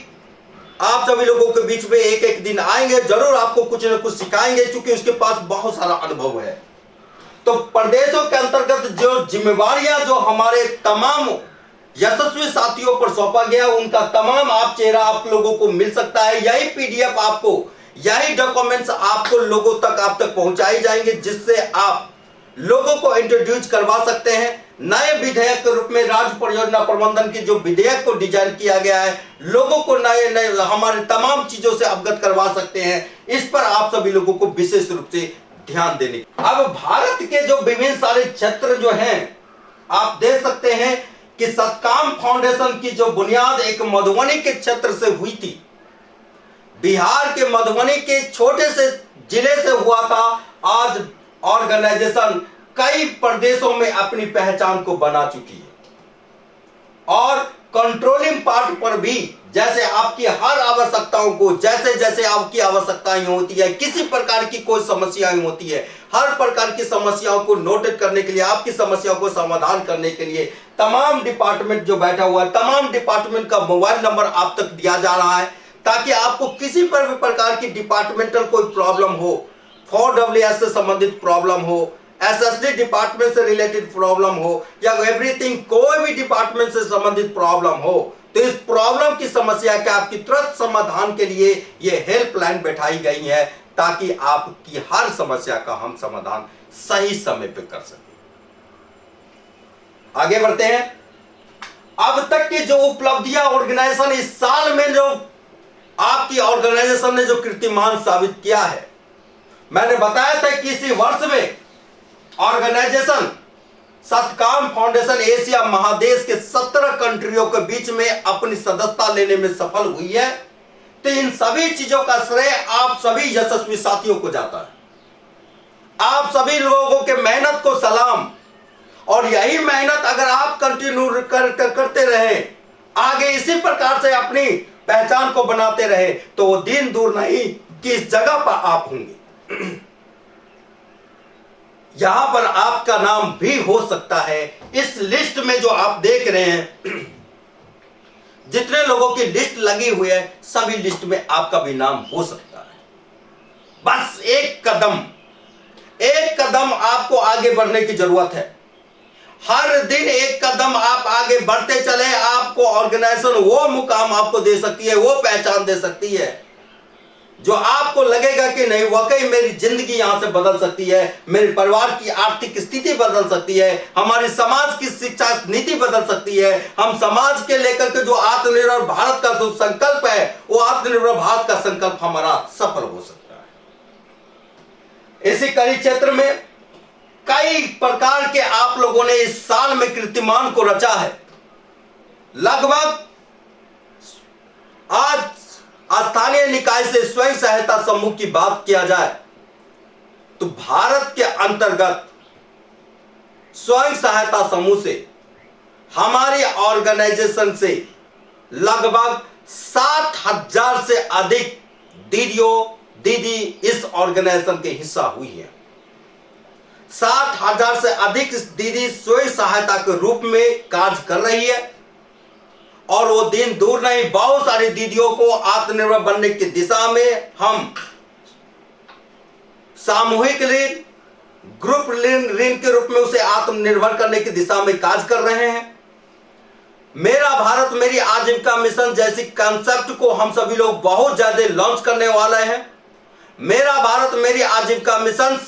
A: आप सभी लोगों के बीच में एक एक दिन आएंगे, जरूर आपको कुछ न कुछ सिखाएंगे, क्योंकि उसके पास बहुत सारा अनुभव है। तो प्रदेशों के अंतर्गत जो जिम्मेवारियां जो हमारे तमाम यशस्वी साथियों पर सौंपा गया, उनका तमाम आप चेहरा आप लोगों को मिल सकता है। यही पीडीएफ आपको, यही डॉक्यूमेंट्स आपको लोगों तक आप तक पहुंचाई जाएंगे, जिससे आप लोगों को इंट्रोड्यूस करवा सकते हैं। नए विधेयक के रूप में राज्य परियोजना प्रबंधन की जो विधेयक को डिजाइन किया गया है, लोगों को नए नए हमारे तमाम चीजों से अवगत करवा सकते हैं। इस पर आप सभी लोगों को विशेष रूप से ध्यान देने। अब भारत के जो विभिन्न सारे क्षेत्र जो हैं, आप देख सकते हैं कि सत्काम फाउंडेशन की जो बुनियाद एक मधुबनी के क्षेत्र से हुई थी, बिहार के मधुबनी के छोटे से जिले से हुआ था। आज ऑर्गेनाइजेशन कई प्रदेशों में अपनी पहचान को बना चुकी है, और कंट्रोलिंग पार्ट पर भी, जैसे आपकी हर आवश्यकताओं को, जैसे जैसे आपकी आवश्यकताएं होती है, किसी प्रकार की कोई समस्याएं होती है, हर प्रकार की समस्याओं को नोट करने के लिए, आपकी समस्याओं को समाधान करने के लिए तमाम डिपार्टमेंट जो बैठा हुआ है, तमाम डिपार्टमेंट का मोबाइल नंबर आप तक दिया जा रहा है, ताकि आपको किसी पर भी प्रकार की डिपार्टमेंटल कोई प्रॉब्लम हो, 4WS से संबंधित प्रॉब्लम हो, SSD डिपार्टमेंट से रिलेटेड प्रॉब्लम हो, या एवरीथिंग कोई भी डिपार्टमेंट से संबंधित प्रॉब्लम हो, तो इस प्रॉब्लम की समस्या के आपकी तुरंत समाधान के लिए ये हेल्पलाइन बैठाई गई है, ताकि आपकी हर समस्या का हम समाधान सही समय पे कर सकें। आगे बढ़ते हैं। अब तक की जो उपलब्धियां ऑर्गेनाइजेशन इस साल में जो आपकी ऑर्गेनाइजेशन ने जो कीर्तिमान साबित किया है, मैंने बताया था कि इसी वर्ष में ऑर्गेनाइजेशन सतकाम फाउंडेशन एशिया महादेश के 17 कंट्रियों के बीच में अपनी सदस्यता लेने में सफल हुई है। तो इन सभी चीजों का श्रेय आप सभी यशस्वी साथियों को जाता है। आप सभी लोगों के मेहनत को सलाम, और यही मेहनत अगर आप कंटिन्यू करते रहे, आगे इसी प्रकार से अपनी पहचान को बनाते रहे, तो वो दिन दूर नहीं कि इस जगह पर आप होंगे, यहां पर आपका नाम भी हो सकता है। इस लिस्ट में जो आप देख रहे हैं, जितने लोगों की लिस्ट लगी हुई है, सभी लिस्ट में आपका भी नाम हो सकता है। बस एक कदम आपको आगे बढ़ने की जरूरत है। हर दिन एक कदम आप आगे बढ़ते चले, आपको ऑर्गेनाइजेशन वो मुकाम आपको दे सकती है, वो पहचान दे सकती है, जो आपको लगेगा कि नहीं वाकई मेरी जिंदगी यहां से बदल सकती है, मेरे परिवार की आर्थिक स्थिति बदल सकती है, हमारी समाज की शिक्षा नीति बदल सकती है, हम समाज के लेकर के जो आत्मनिर्भर भारत का जो संकल्प है, वो आत्मनिर्भर भारत का संकल्प हमारा सफल हो सकता है। इसी कड़ी क्षेत्र में कई प्रकार के आप लोगों ने इस साल में कीर्तिमान को रचा है। लगभग आज स्थानीय निकाय से स्वयं सहायता समूह की बात किया जाए तो भारत के अंतर्गत स्वयं सहायता समूह से हमारी ऑर्गेनाइजेशन से लगभग 60,000 से अधिक दीदी इस ऑर्गेनाइजेशन के हिस्सा हुई है। 60,000 से अधिक दीदी स्वयं सहायता के रूप में कार्य कर रही है, और वो दिन दूर नहीं, बहुत सारी दीदियों को आत्मनिर्भर बनने की दिशा में हम सामूहिक ऋण, ग्रुप ऋण के रूप में उसे आत्मनिर्भर करने की दिशा में कार्य कर रहे हैं। मेरा भारत मेरी आजीविका मिशन जैसी कॉन्सेप्ट को हम सभी लोग बहुत ज्यादा लॉन्च करने वाले हैं। मेरा भारत मेरी आजीविका मिशन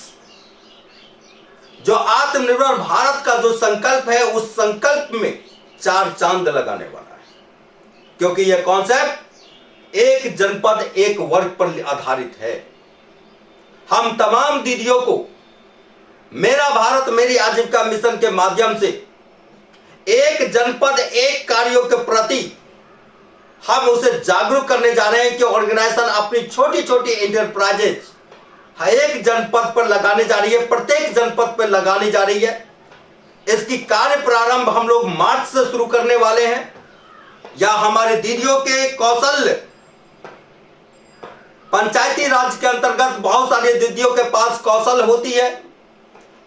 A: जो आत्मनिर्भर भारत का जो संकल्प है, उस संकल्प में 4 चांद लगाने वाला है, क्योंकि यह कॉन्सेप्ट एक जनपद एक वर्ग पर आधारित है। हम तमाम दीदियों को मेरा भारत मेरी आजीविका मिशन के माध्यम से एक जनपद एक कार्यों के प्रति हम उसे जागरूक करने जा रहे हैं कि ऑर्गेनाइजेशन अपनी छोटी छोटी इंटरप्राइजेज एक जनपद पर लगाने जा रही है, प्रत्येक जनपद पर लगाने जा रही है। इसकी कार्य प्रारंभ हम लोग मार्च से शुरू करने वाले हैं। या हमारे दीदियों के कौशल, पंचायती राज के अंतर्गत बहुत सारी दीदियों के पास कौशल होती है।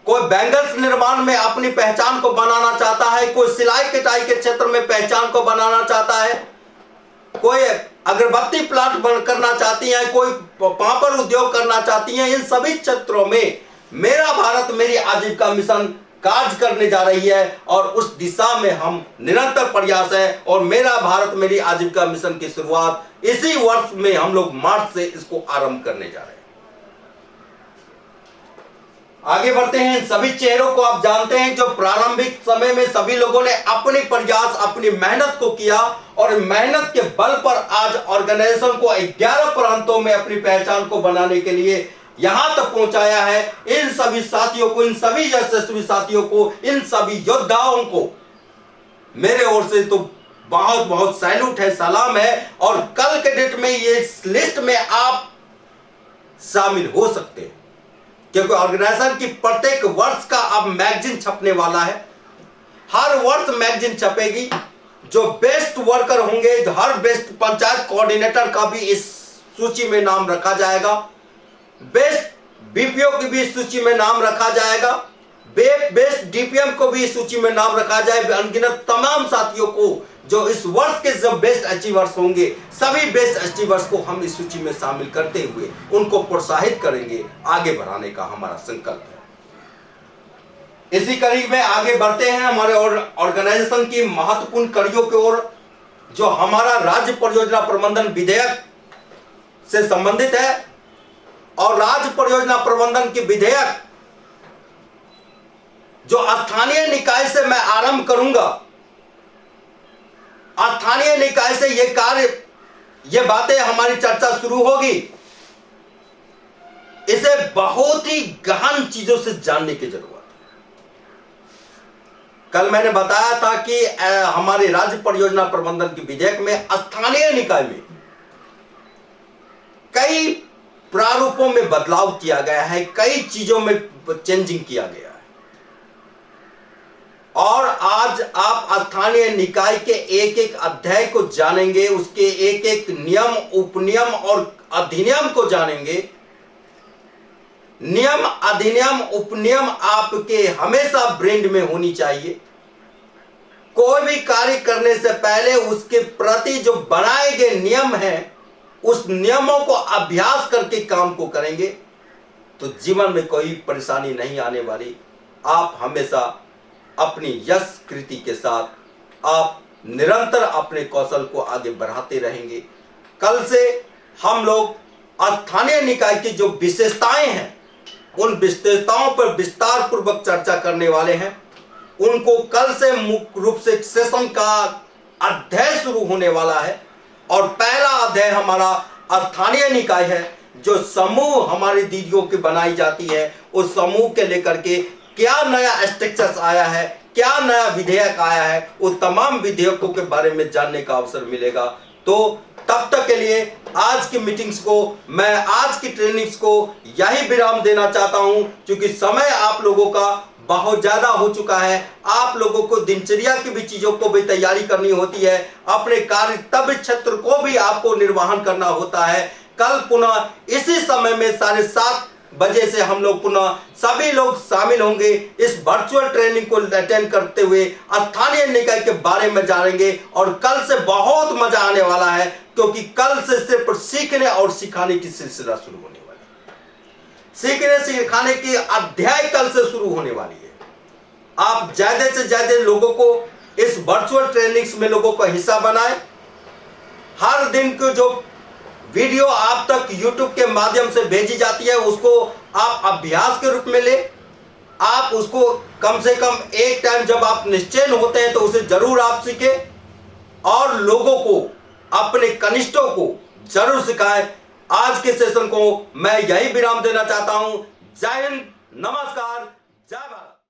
A: कोई बैंगल्स निर्माण में अपनी पहचान को बनाना चाहता है, कोई सिलाई कटाई के क्षेत्र में पहचान को बनाना चाहता है, कोई अगरबत्ती प्लांट बंद करना चाहती हैं, कोई पापड़ उद्योग करना चाहती हैं। इन सभी क्षेत्रों में मेरा भारत मेरी आजीविका मिशन कार्य करने जा रही है, और उस दिशा में हम निरंतर प्रयास है। और मेरा भारत मेरी आजीविका मिशन की शुरुआत इसी वर्ष में हम लोग मार्च से इसको आरंभ करने जा रहे हैं। आगे बढ़ते हैं। सभी चेहरों को आप जानते हैं, जो प्रारंभिक समय में सभी लोगों ने अपने प्रयास अपनी मेहनत को किया, और मेहनत के बल पर आज ऑर्गेनाइजेशन को 11 प्रांतों में अपनी पहचान को बनाने के लिए यहां तक पहुंचाया है। इन सभी साथियों को, इन सभी यशस्वी साथियों को, इन सभी योद्धाओं को मेरे ओर से तो बहुत बहुत सैल्यूट है, सलाम है। और कल के डेट में ये लिस्ट में आप शामिल हो सकते हैं, क्योंकि ऑर्गेनाइजेशन की प्रत्येक वर्ष का अब मैगजीन छपने वाला है। हर वर्ष मैगजीन छपेगी, जो बेस्ट वर्कर होंगे, हर बेस्ट पंचायत कोऑर्डिनेटर का भी इस सूची में नाम रखा जाएगा, बेस्ट बीपीओ की भी इस सूची में नाम रखा जाएगा, बेस्ट डीपीएम को भी इस सूची में नाम रखा जाए। अनगिनत तमाम साथियों को जो इस वर्ष के जब बेस्ट अचीवर्स होंगे, सभी बेस्ट अचीवर्स को हम इस सूची में शामिल करते हुए उनको प्रोत्साहित करेंगे। आगे बढ़ाने का हमारा संकल्प है। इसी कड़ी में आगे बढ़ते हैं हमारे ऑर्गेनाइजेशन की महत्वपूर्ण कड़ियों की ओर, जो हमारा राज्य परियोजना प्रबंधन विधेयक से संबंधित है। और राज्य परियोजना प्रबंधन की विधेयक जो स्थानीय निकाय से मैं आरंभ करूंगा, स्थानीय निकाय से ये कार्य, ये बातें हमारी चर्चा शुरू होगी। इसे बहुत ही गहन चीजों से जानने की जरूरत है। कल मैंने बताया था कि हमारे राज्य परियोजना प्रबंधन के विधेयक में स्थानीय निकाय में कई प्रारूपों में बदलाव किया गया है, कई चीजों में चेंजिंग किया गया है। और आज आप स्थानीय निकाय के एक एक अध्याय को जानेंगे, उसके एक एक नियम, उपनियम और अधिनियम को जानेंगे। नियम, अधिनियम, उपनियम आपके हमेशा ब्रेन में होनी चाहिए। कोई भी कार्य करने से पहले उसके प्रति जो बनाए गए नियम हैं, उस नियमों को अभ्यास करके काम को करेंगे तो जीवन में कोई परेशानी नहीं आने वाली। आप हमेशा अपनी यश कृति के साथ आप निरंतर अपने कौशल को आगे बढ़ाते रहेंगे। कल से हम लोग स्थानीय निकाय की जो विशेषताएं हैं, उन विशेषताओं पर विस्तार पूर्वक चर्चा करने वाले हैं। उनको कल से मुख्य रूप से सेशन का अध्याय शुरू होने वाला है। और पहला अध्याय हमारा स्थानीय निकाय है, जो समूह हमारी दीदियों की बनाई जाती है। उस समूह के लेकर के क्या नया स्ट्रक्चर आया है, क्या नया विधेयक आया है, वो तमाम विधेयकों के बारे में जानने का अवसर मिलेगा। तो तब तक के लिए आज की मीटिंग्स को, मैं आज की ट्रेनिंग्स को यही विराम देना चाहता हूं, क्योंकि समय आप लोगों का बहुत ज्यादा हो चुका है। आप लोगों को दिनचर्या की भी चीजों को भी तैयारी करनी होती है, अपने कार्य तब क्षेत्र को भी आपको निर्वहन करना होता है। कल पुनः इसी समय में 7:30 बजे से हम लोग पुनः सभी लोग शामिल होंगे। इस वर्चुअल ट्रेनिंग को अटेंड करते हुए स्थानीय निकाय के बारे में जानेंगे। और कल से बहुत मजा आने वाला है, क्योंकि कल से सिर्फ सीखने और सिखाने की सिलसिला शुरू होने वाली है। सीखने सिखाने की अध्याय कल से शुरू होने वाली है। आप ज्यादा से ज्यादा लोगों को इस वर्चुअल ट्रेनिंग्स में लोगों को हिस्सा बनाएं। हर दिन को जो वीडियो आप तक YouTube के माध्यम से भेजी जाती है, उसको आप अभ्यास के रूप में ले। आप उसको कम से कम एक टाइम जब आप निश्चय होते हैं तो उसे जरूर आप सीखें और लोगों को, अपने कनिष्ठों को जरूर सिखाएं। आज के सेशन को मैं यही विराम देना चाहता हूं। जय हिंद, नमस्कार, जय भारत।